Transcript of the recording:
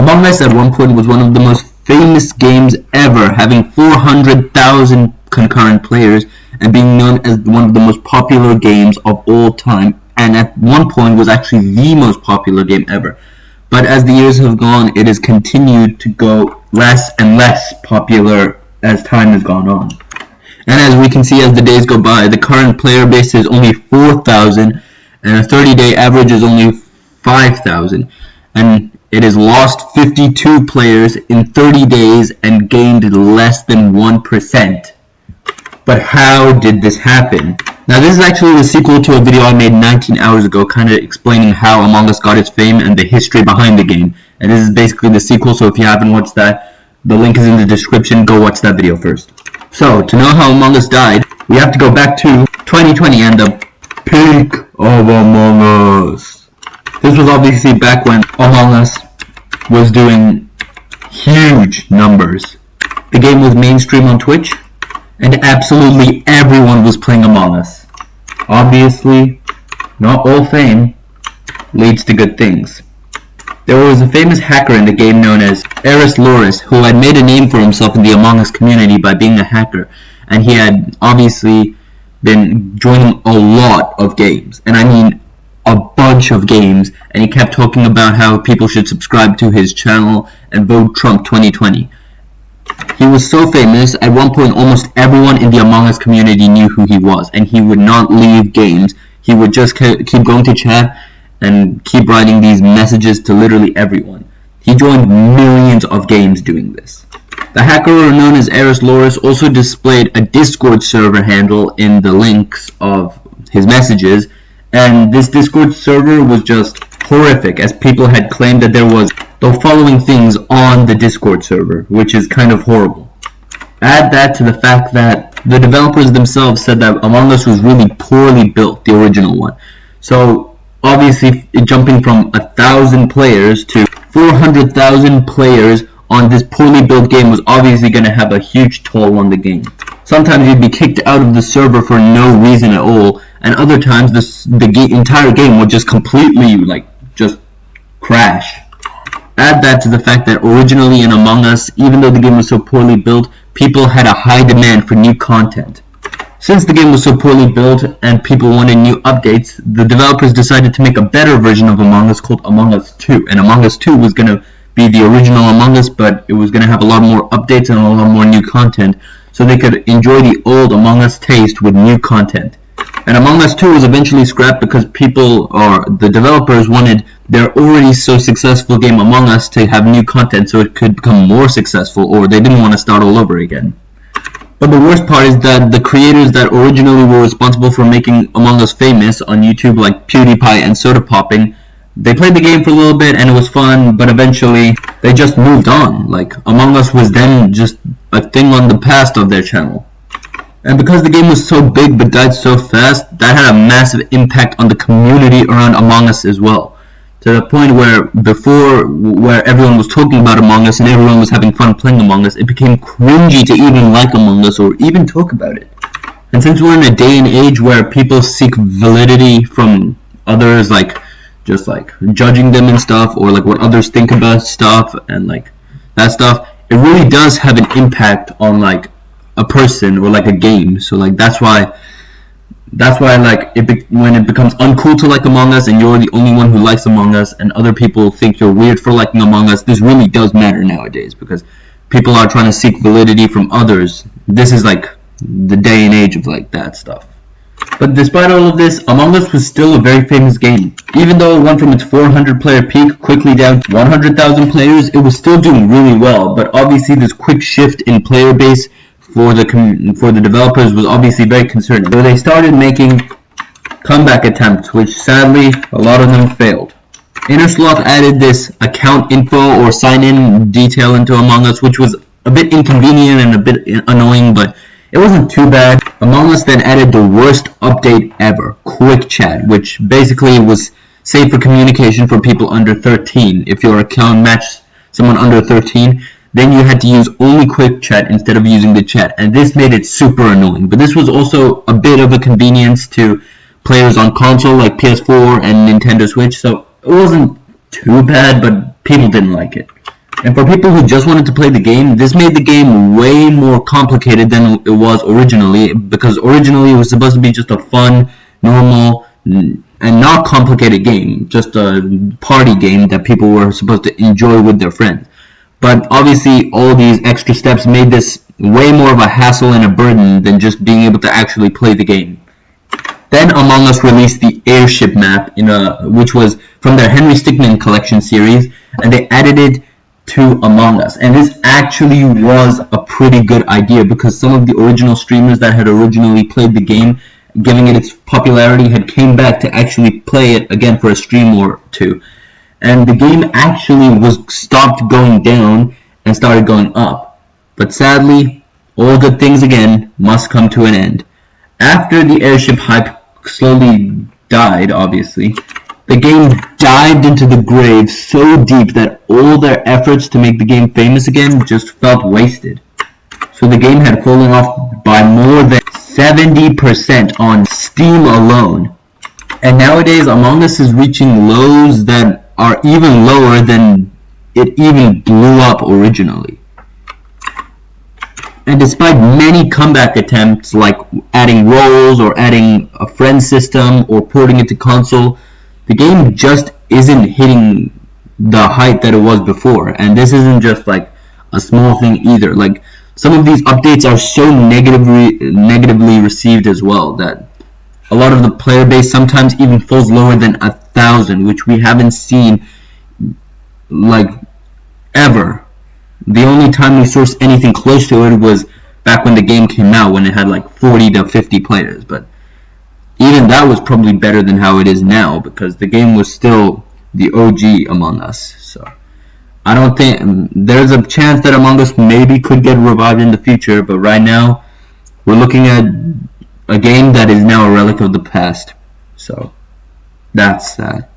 Among Us at one point was one of the most famous games ever, having 400,000 concurrent players and being known as one of the most popular games of all time, and at one point was actually the most popular game ever. But as the years have gone, it has continued to go less and less popular as time has gone on. And as we can see as the days go by, the current player base is only 4,000 and a 30-day average is only 5,000. And it has lost 52 players in 30 days and gained less than 1%. But how did this happen? Now this is actually the sequel to a video I made 19 hours ago, kind of explaining how Among Us got its fame and the history behind the game. And this is basically the sequel, so if you haven't watched that, the link is in the description, go watch that video first. So, to know how Among Us died, we have to go back to 2020 and the peak of Among Us. This was obviously back when Among Us was doing huge numbers. The game was mainstream on Twitch, and absolutely everyone was playing Among Us. Obviously, not all fame leads to good things. There was a famous hacker in the game known as Eris Loris, who had made a name for himself in the Among Us community by being a hacker, and he had obviously been joining a lot of games, and I mean a bunch of games, and he kept talking about how people should subscribe to his channel and vote Trump 2020. He was so famous, at one point almost everyone in the Among Us community knew who he was, and he would not leave games. He would just keep going to chat and keep writing these messages to literally everyone. He joined millions of games doing this. The hacker known as Eris Loris also displayed a Discord server handle in the links of his messages, and this Discord server was just horrific, as people had claimed that there was the following things on the Discord server, which is kind of horrible. Add that to the fact that the developers themselves said that Among Us was really poorly built, the original one. So obviously jumping from 1,000 players to 400,000 players on this poorly built game was obviously going to have a huge toll on the game. Sometimes you'd be kicked out of the server for no reason at all, and other times the entire game would just completely just crash. Add that to the fact that originally in Among Us, even though the game was so poorly built, people had a high demand for new content. Since the game was so poorly built and people wanted new updates, the developers decided to make a better version of Among Us called Among Us 2. And Among Us 2 was going to be the original Among Us, but it was going to have a lot more updates and a lot more new content, so they could enjoy the old Among Us taste with new content. And Among Us 2 was eventually scrapped because the developers wanted their already so successful game Among Us to have new content so it could become more successful, or they didn't want to start all over again. But the worst part is that the creators that originally were responsible for making Among Us famous on YouTube, like PewDiePie and Sodapopping, they played the game for a little bit and it was fun, but eventually they just moved on. Among Us was then just a thing on the past of their channel. And because the game was so big but died so fast, that had a massive impact on the community around Among Us as well. To the point where where everyone was talking about Among Us and everyone was having fun playing Among Us, it became cringy to even like Among Us or even talk about it. And since we're in a day and age where people seek validity from others, just judging them and stuff, or what others think about stuff and that stuff, it really does have an impact on a person or a game. So that's why when it becomes uncool to like Among Us and you're the only one who likes Among Us and other people think you're weird for liking Among Us, this really does matter nowadays because people are trying to seek validity from others. This is the day and age of that stuff. But despite all of this, Among Us was still a very famous game. Even though it went from its 400 player peak quickly down to 100,000 players, it was still doing really well. But obviously this quick shift in player base for the developers was obviously very concerning. So they started making comeback attempts, which sadly a lot of them failed. Innersloth added this account info or sign-in detail into Among Us, which was a bit inconvenient and a bit annoying, but it wasn't too bad. Among Us then added the worst update ever, Quick Chat, which basically was safe for communication for people under 13. If your account matched someone under 13, then you had to use only Quick Chat instead of using the chat, and this made it super annoying. But this was also a bit of a convenience to players on console like PS4 and Nintendo Switch, so it wasn't too bad, but people didn't like it. And for people who just wanted to play the game, this made the game way more complicated than it was originally, because originally it was supposed to be just a fun, normal, and not complicated game, just a party game that people were supposed to enjoy with their friends. But obviously all these extra steps made this way more of a hassle and a burden than just being able to actually play the game. Then Among Us released the Airship map, which was from their Henry Stickmin collection series, and they added it to Among Us. And this actually was a pretty good idea, because some of the original streamers that had originally played the game, giving it its popularity, had came back to actually play it again for a stream or two. And the game actually was stopped going down and started going up. But sadly, all good things again must come to an end. After the airship hype slowly died, obviously, the game dived into the grave so deep that all their efforts to make the game famous again just felt wasted. So the game had fallen off by more than 70% on Steam alone. And nowadays, Among Us is reaching lows that are even lower than it even blew up originally. And despite many comeback attempts like adding roles or adding a friend system or porting it to console, the game just isn't hitting the height that it was before. And this isn't just like a small thing either. Like, some of these updates are so negatively received as well that a lot of the player base sometimes even falls lower than 1,000, which we haven't seen like ever. The only time we sourced anything close to it was back when the game came out, when it had like 40 to 50 players. But even that was probably better than how it is now, because the game was still the OG Among Us. So I don't think there's a chance that Among Us maybe could get revived in the future, but right now we're looking at a game that is now a relic of the past. So that's that.